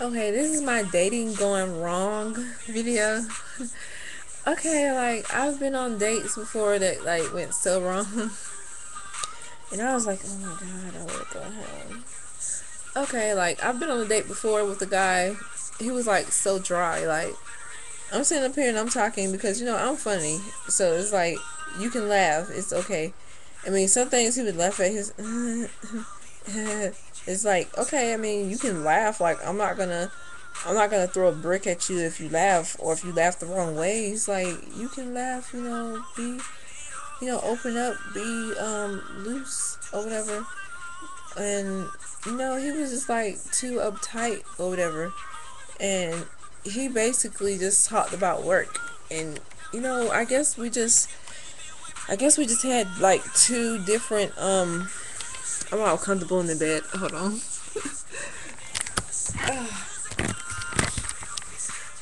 Okay, this is my dating going wrong video. Okay, like I've been on dates before that like went so wrong, and I was like, oh my god, I would go home. Okay, like I've been on a date before with a guy. He was like so dry. Like I'm sitting up here and I'm talking because I'm funny, so it's like you can laugh. It's okay. I mean, some things he would laugh at his. It's like okay. I mean, you can laugh. Like I'm not gonna throw a brick at you if you laugh or if you laugh the wrong way. It's like you can laugh. Be open up, be loose or whatever. And he was just like too uptight or whatever. And he basically just talked about work. And I guess we just had like two different I'm all comfortable in the bed. Hold on.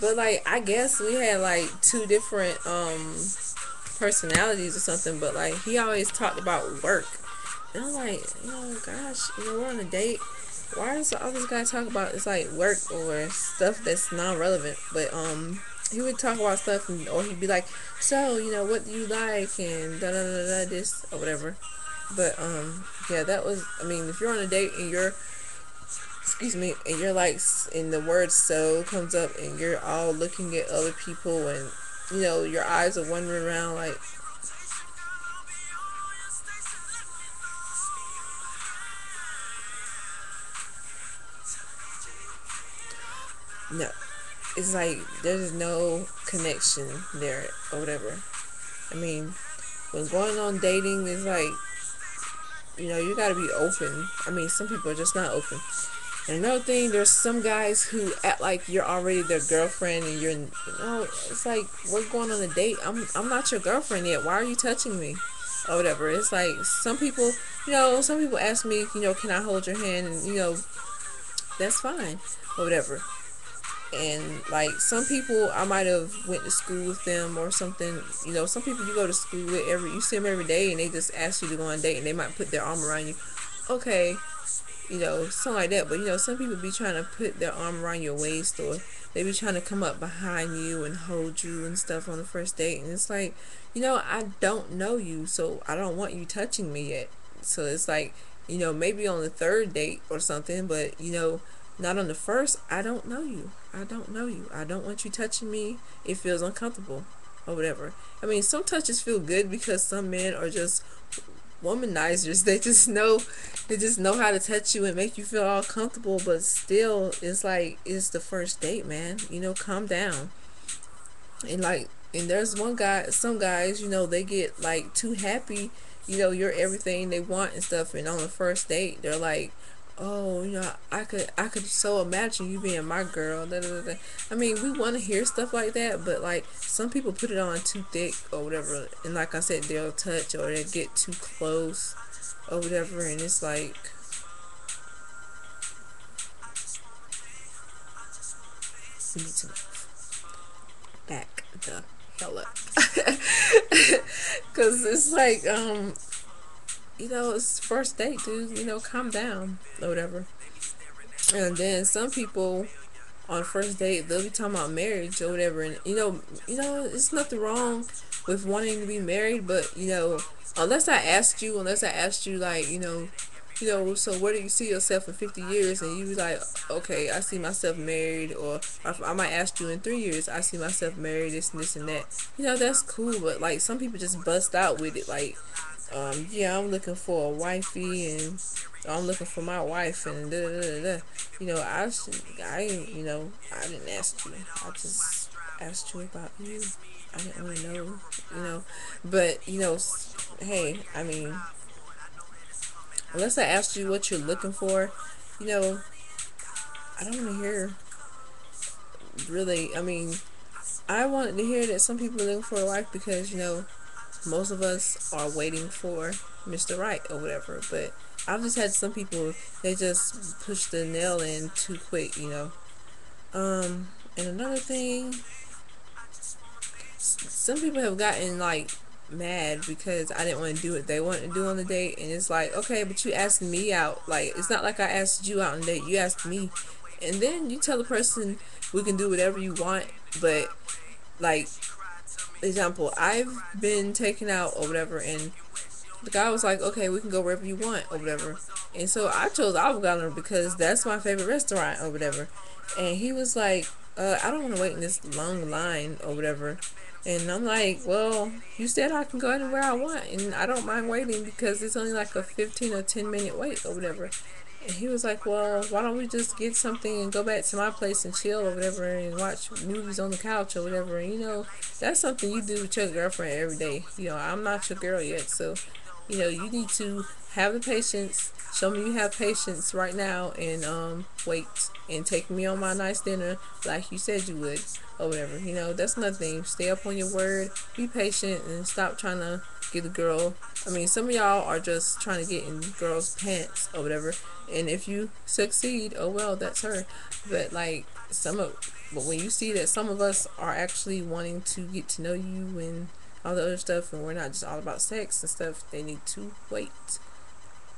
But like I guess we had like two different personalities or something, but like he always talked about work. And I'm like, gosh, we're on a date. Why does all this guy talk about it's like work or stuff that's non relevant? But he would talk about stuff or he'd be like, so, what do you like and da da da da this or whatever. But yeah, that was I mean, if you're on a date and you're excuse me, and you're like, and the word so comes up and you're all looking at other people and your eyes are wandering around like, no, it's like there's no connection there or whatever. I mean, when going on dating is like, you gotta be open. I mean, some people are just not open. And another thing, there's some guys who act like you're already their girlfriend, and it's like we're going on a date. I'm not your girlfriend yet. Why are you touching me, or whatever? It's like some people ask me, can I hold your hand, and that's fine, or whatever. And like some people I might have went to school with them or something. Some people you go to school with you see them every day, and they just ask you to go on a date, and they might put their arm around you. Okay, something like that. But some people be trying to put their arm around your waist, or they be trying to come up behind you and hold you and stuff on the first date. And it's like, I don't know you, so I don't want you touching me yet. So it's like, maybe on the third date or something, but not on the first. I don't know you. I don't know you. I don't want you touching me. It feels uncomfortable or whatever. I mean, some touches feel good because some men are just womanizers. They just know how to touch you and make you feel all comfortable, but still it's like it's the first date, man. Calm down. And there's some guys, they get like too happy, you're everything they want and stuff, and on the first date they're like, oh, I could so imagine you being my girl. Da, da, da, da. I mean, we want to hear stuff like that, but like some people put it on too thick or whatever, and like I said, they'll touch or they get too close or whatever, and it's like, we need to back the hell up, because it's like, it's first date, dude. Calm down or whatever. And then some people on first date they'll be talking about marriage or whatever, and it's nothing wrong with wanting to be married, but unless I asked you like, so where do you see yourself in 50 years, and you be like, okay, I see myself married, or I might ask you in 3 years, I see myself married, this and this and that. That's cool, but like some people just bust out with it like, yeah, I'm looking for a wifey, and I'm looking for my wife, and da da da da. I didn't ask you. I just asked you about you. I didn't really know. But hey, I mean, unless I asked you what you're looking for, you know, I don't want to hear really. I mean, I wanted to hear that some people are looking for a wife because most of us are waiting for Mr. Right or whatever. But I've just had some people, they just push the nail in too quick. And another thing, some people have gotten like mad because I didn't want to do what they wanted to do on the date, and it's like, okay, but you asked me out. Like, it's not like I asked you out on a date. You asked me, and then you tell the person we can do whatever you want, but like example, I've been taken out or whatever, and the guy was like, okay, we can go wherever you want or whatever. And so I chose Olive Garden because that's my favorite restaurant or whatever. And he was like, I don't want to wait in this long line or whatever. And I'm like, well, you said I can go anywhere I want, and I don't mind waiting because it's only like a 15 or 10-minute wait or whatever. And he was like, well, why don't we just get something and go back to my place and chill or whatever and watch movies on the couch or whatever. And, that's something you do with your girlfriend every day. I'm not your girl yet, so, you need to have the patience. Show me you have patience right now and wait and take me on my nice dinner like you said you would or whatever. That's nothing. Stay up on your word. Be patient and stop trying to get a girl. Some of y'all are just trying to get in girls' pants or whatever. And if you succeed, oh well, that's her. But like but when you see that some of us are actually wanting to get to know you and all the other stuff, and we're not just all about sex and stuff, they need to wait.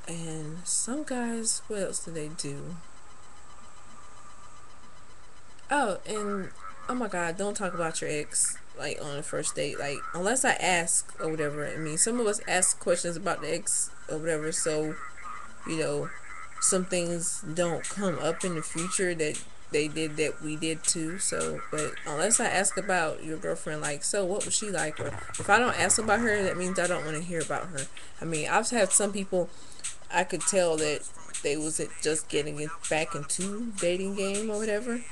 And some guys, what else do they do? Oh, and oh my god, don't talk about your ex like on the first date. Like unless I ask or whatever. Some of us ask questions about the ex or whatever, so you know, some things don't come up in the future that they did that we did too. So, but unless I ask about your girlfriend, like, so what was she like? Or if I don't ask about her, that means I don't want to hear about her. I've had some people I could tell that they was just getting it back into dating game or whatever,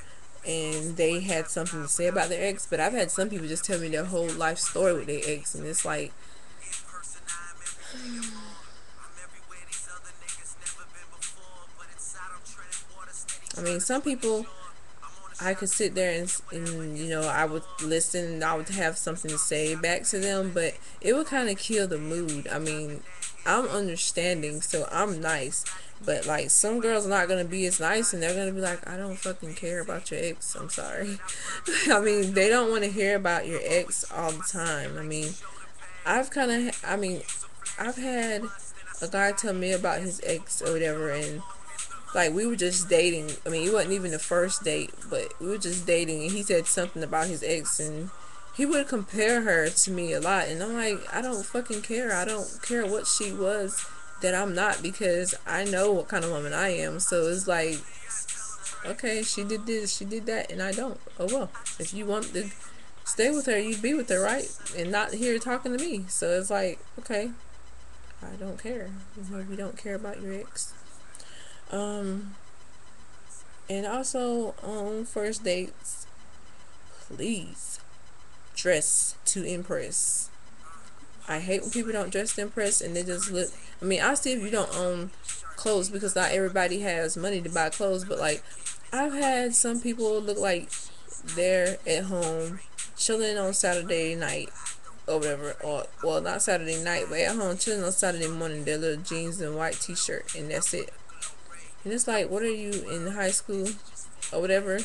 and they had something to say about their ex. But I've had some people just tell me their whole life story with their ex, and it's like, some people I could sit there and I would listen and I would have something to say back to them, but it would kind of kill the mood. I'm understanding, so I'm nice, but like some girls are not gonna be as nice, and they're gonna be like, I don't fucking care about your ex. I'm sorry. They don't want to hear about your ex all the time. I've kind of, I've had a guy tell me about his ex or whatever, and like we were just dating. It wasn't even the first date, but we were just dating, and he said something about his ex, and he would compare her to me a lot, and I'm like, I don't fucking care. I don't care what she was that I'm not, because I know what kind of woman I am. So it's like, okay, she did this, she did that, and I don't. Oh well, if you want to stay with her, you be with her, right? And not here talking to me. So it's like, okay, I don't care. You don't care about your ex. Um, and also on first dates, please dress to impress. I hate when people don't dress to impress and they just look. I see if you don't own clothes, because not everybody has money to buy clothes, but like I've had some people look like they're at home chilling on Saturday night or whatever, or well, not Saturday night, but at home chilling on Saturday morning, their little jeans and white t-shirt, and that's it. And it's like, what are you, in high school or whatever?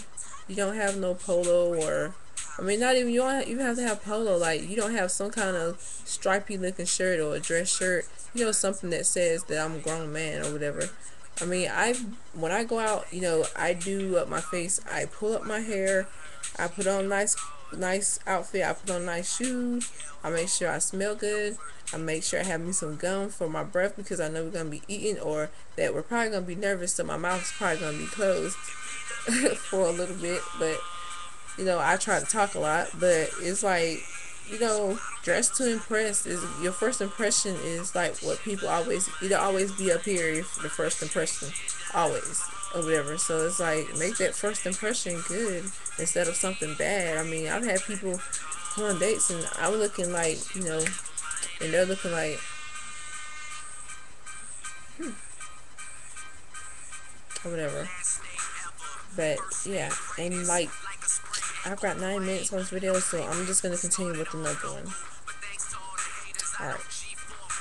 You don't have no polo, or not even, you don't even have to have polo. Like, you don't have some kind of stripy looking shirt or a dress shirt. Something that says that I'm a grown man or whatever. When I go out, I do up my face. I pull up my hair. I put on nice outfit. I put on nice shoes. I make sure I smell good. I make sure I have me some gum for my breath, because I know we're gonna be eating, or that we're probably gonna be nervous, so my mouth's probably gonna be closed for a little bit. But I try to talk a lot, but it's like, dress to impress. Is your first impression is like what people always, it'll always be up here for the first impression, always or whatever. So it's like, make that first impression good instead of something bad. I've had people go on dates and I'm looking like, and they're looking like, or whatever. But yeah, and like, I've got 9 minutes on this video, so I'm just gonna continue with another one. Alright.